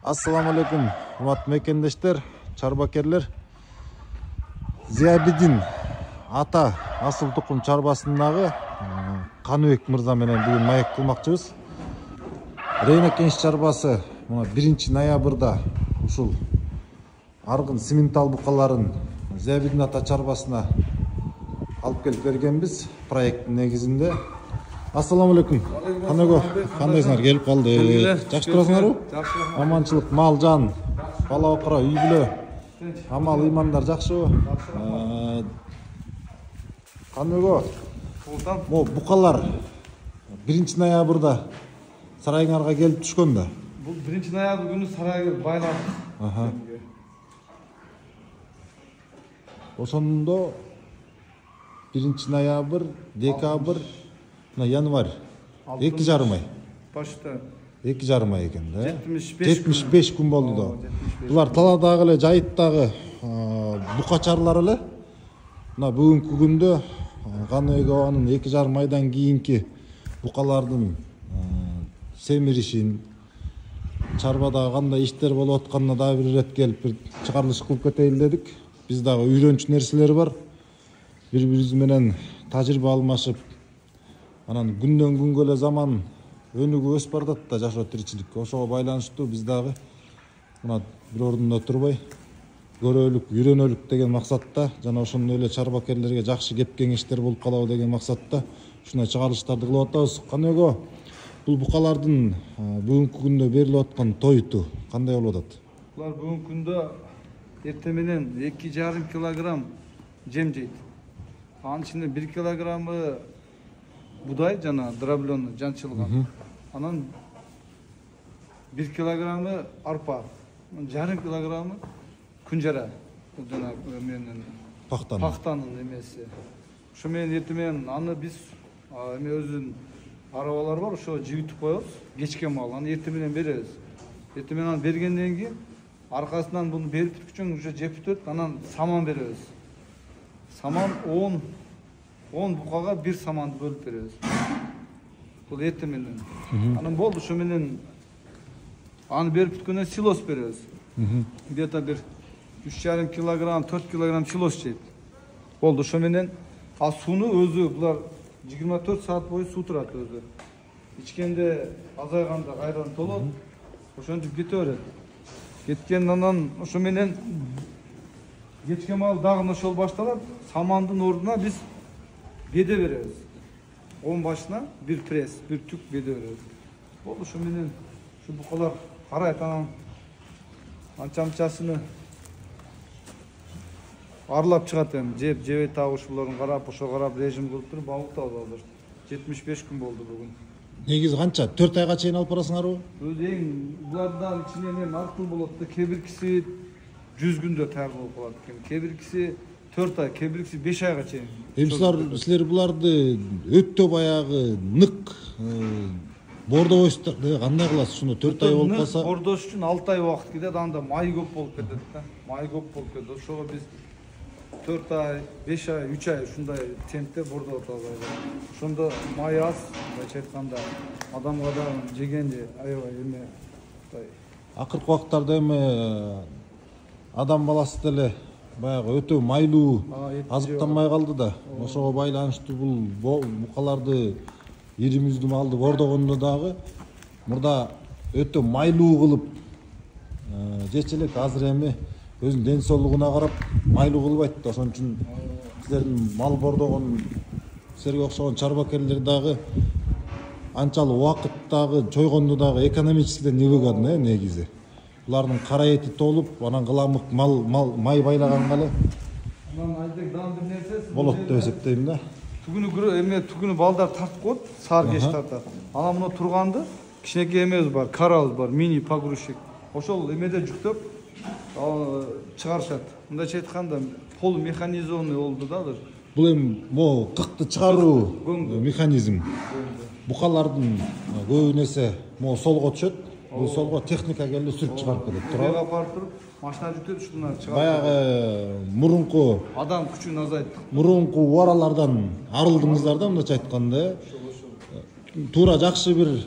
Assalamu alaikum, урматтуу мекендештер, чарбакерлер. Зиябидин ата асыл тукум чарбасындагы Каныбек мырза менен бүгүн маек кылмакчыбыз. Рейна Кенч чарбасы 1 ноябрда ушул аргын симментал букаларын Зиябидин ата чарбасына алып келип бергенбиз проекттин негизинде. Ассаламу алейкум. Кандайсыңар? Келип калды. Жакшы турасыңарбы? Аманчылык, мал жан, бала окура, үй бүлө, амал ыймандар жакшыбы? Кандайго? Мо букалар 1 ноябрда сарайыңарга келип түшкөн да. Бул 1 ноябрь күнү сарайга байландык. Ошондо 1 ноябрь, декабрь, январь 2,5 ай. Почта 2,5 ай экен да. 75 күн болду да. Булар таладагы эле, жайыттагы букачарлар эле. Мына бүгүнкү күндө Каныбек абанын 2,5 айдан кийинки букалардын семиришин, чарбадагы кандай иштер болуп атканына дагы бир ирет келип бир чыгарылыш кылып кетейин дедик. Биз дагы үйрөнчү нерселер бар. Бири-бирибиз менен тажрыйба алмашып, анан күндөн күнгө эле заман өнүгүп өсүп баратат да жашоо тиричилик. Ошого байланыштуу биз дагы мына бир ордунда турбай көрөлүк, үйрөнөлүк деген максатта жана ошондой эле чарбакерлерге жакшы кеп кеңештер болуп калабы деген максатта ушундай чыгарылыштарды кылып атабыз. Каныбек, бул букалардын бүгүнкү күндө берилип аткан тойту кандай болуп атат? Булар бүгүнкү күндө эртең менен 2,5 килограмм жем жейт. Анын ичинде 1 килограммы будай жана дробленый жанчылган. Анан 1 килограммы арпа, 1,5 килограммы күнжара. Жана менен пахтанын эмеси. Ошо менен эртең менен аны биз эме өзүнүн арабалар бар, ошо жибитип коебуз. Кечке мал аны эртең менен беребиз. Эртең менен аны бергенден кийин аркасынан буну берип бүткүчөн уже жеп бүтөт, анан саман беребиз. Саман 10 букага 1 саманды бөлүп беребиз. Бул эртең менен. Анан болду, ошо менен аны берип бүткөндөн силос беребиз. Где-то бир 3,5 килограмм, 4 килограмм силос жейт. Болду, ошо менен сууну өзү булар 24 саат бою суу турат өзү. Ичкенде азайганда кайрадан толот. Ошентип кете берет. Кеткен анан ошо менен кечке мал дагы ошол башталат. Самандын ордуна биз беде беребиз. 10 башына бир пресс, бир түк беде беребиз. Болду, ошо менен ушу букалар карайт, анан анча-мынчасыны арлап чыгат эми. Жебей табышууларын карап, ошо карап режим кылып туруп абыктабыз азыр. 75 күн болду бүгүн. Негизи канча? 4 айга чейин алып барасыңарбы? Өзү эң булардан ичинен эми аркыл болот да. Кээ биркиси 100 күндө таяр болуп калат экен. Кээ биркиси 4 ай, кээ биркиси 5 айга чейин. Силер буларды өтө баягы нык бордобойсуздар кандай кыласыз? Ушуну 4 ай болуп калса, бордош үчүн 6 ай убакыт кетет, анда май көп болуп кетет да. Май көп болуп кетет. Ошого биз 4 ай, 5 ай, 3 ай ушундай темпте бордоп атабыз. Ошондо май аз, мындайча айтканда адамга да жегенде аябай эме акыркы убактарда эми адам баласы деле баягы өтө майлуу азыктанмай калды да. Ошого байланыштуу бул букаларды иримиздүү малды бордогондо дагы мурда өтө майлуу кылып жечү элек. Азыр эми өзүнүн ден соолугуна карап майлуу кылбайт да. Ошон үчүн силердин мал бордогон, силерге окшогон чарбакерлер дагы анчалык убакыт дагы чойгондо дагы экономически невыгодно негизи. Булардын кара эти толуп, анан кыламык май байлаганга эле анан айдек дан бир нерсе болот деп эсептейм да. Түгүнү балдар тартып коет, саар кеш тартат. Анан мына турганды кичинекей эмебиз бар, карабыз бар, мини погрузчик. Ошол эмеде жүктөп чыгарышат. Мындайча айтканда полумеханизованный болду да азыр. Бул эми могу кыкты чыгаруу механизм. Букалардын көбүн эсе могу солго түшөт. Бул солго техника келип сүрүп чыгарып кетет. Турабы апарып туруп, машина жүктөп ушундан чыгарып. Баягы мурунку адам күчүн азайт. Мурунку убаралардан арылдыңыздар да, мындайча айтканда. Туура жакшы бир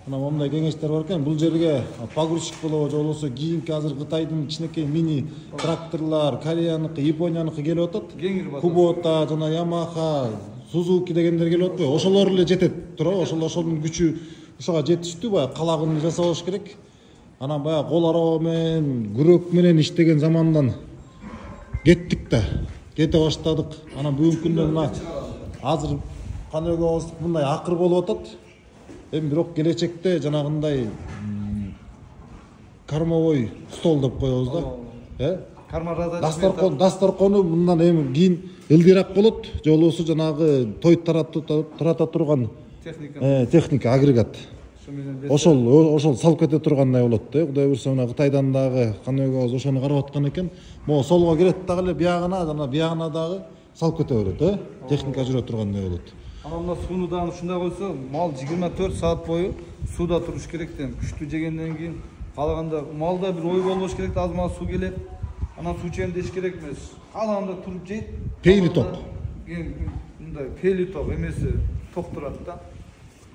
Мына момундай кеңештер бар экен. Бул жерге погрузчик болобу, же болбосо кийинки азыр Кытайдын кичинекей мини тракторлор, Кореяныкы, Японияныкы келип атат. Kubota, жана Yamaha, Suzuki дегендер келип атпайбы? Ошолор эле жетет туурабы? Ошонун күчү ошого жетиштүү, баягы калагын жасабаш керек. Анан баягы кол араба менен, күрөк менен иштеген замандан кеттик да. Кете баштадык. Анан бүгүнкү күндө мына азыр каныбыз мындай акыр болуп атат. Эми бирок келечекте жанагындай кармовой стол деп коебуз да. Дасторкону мындан эми кийин ылдыйраак болот, же болбосо жанагы той тарата турган техника, агрегат. Ошол салып кете тургандай болот да. Кудай буйрса мына Кытайдан дагы каныбыз ошону карап аткан экен. Могу солго кирет дагы эле биягына, жана биягына дагы салып кете берет, техника жүрө тургандай болот. Анан мына сууну дагы ушундай койсо, мал 24 саат бою сууда туруш керек да. Күчтүү жегенден кийин калаганда малда бир ой болбош керек да, азыр суу келет. Анан суу ичем деш керек эмес. Калаганда туруп жейт. Пейли ток. Мындай пейли ток эмеси ток турат да.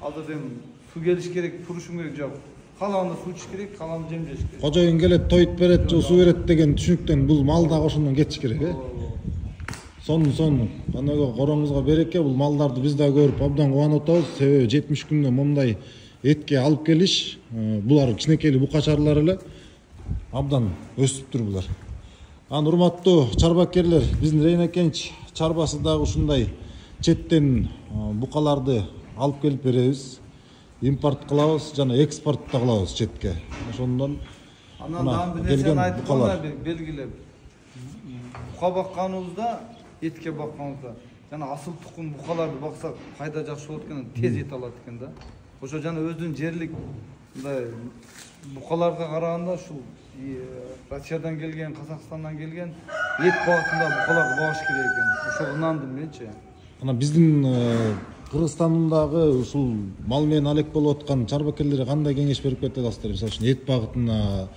Азыр эми суу келиш керек, турушум керек жок. Калаганда суу ичиш керек, калаганда жем жеш керек. Кожоюн келет, тойт берет, же суу берет деген түшүнүктөн бул мал дагы ошондон кетиш керек, Сон канага короңузга береке. Бул малдарды биз да көрүп абдан кубанып атабыз. Себеби 70 күндө момундай этке алып келиш, булар кичинекей букачарлар эле абдан өсүптүр булар. Анан урматтуу чарбакерлер, биздин Рейнекенч чарбасы дагы ушундай четтен букаларды алып келип беребиз. Импорт кылабыз жана экспорт да кылабыз четке. Ошондон анан дагы бир нерсени айтып коеюн, белгилеп. Бука бакканыбызда, этке бакканыбызда, жана асыл тукум букаларды баксак кайда жакшы болот экен, тез эт алат экен да. Ошо жана өзүнүн жерлик мындай букаларга караганда ушул Россиядан келген, Казакстандан келген эт багытында букаларды багыш керек экен. Ошо ынандым менчи. Анан биздин Кыргызстандагы ушул мал менен алек болуп аткан чарбакерлерге кандай кеңеш берип кетет аласыздар? Мисалы үчүн эт багытына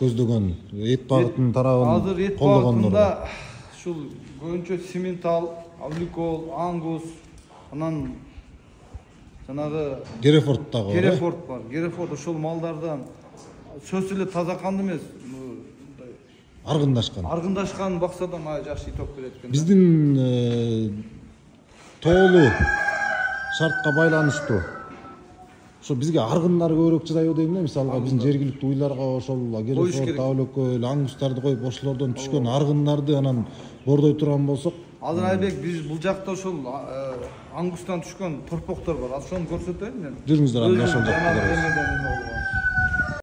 көздөгөн, эт багытынын тарабын азыр эт багытында ушул көбүнчө Симментал, Авликол, Ангус, анан жанагы Герефорд дагы. Герефорд бар. Герефорд ошол малдардан сөзсүз эле таза кандуу эмес, аргындашкан бакса да мага жакшы иток берет экен. Биздин тоолуу шартка байланыштуу ошо бизге аргындар көбүрөөк чыдайбы дейм да. Мисалга биздин жергиликтүү уйларга ошол Герефорд, Авликөл, Ангустарды коюп ошолордон түшкөн аргындарды анан бордой турган болсок, азыр Айбек биз бул жакта ошол Ангустан түшкөн торпоктор бар. Ошону көрсөтөйүн мен. Жүрүңүздөр анда ошол жакка.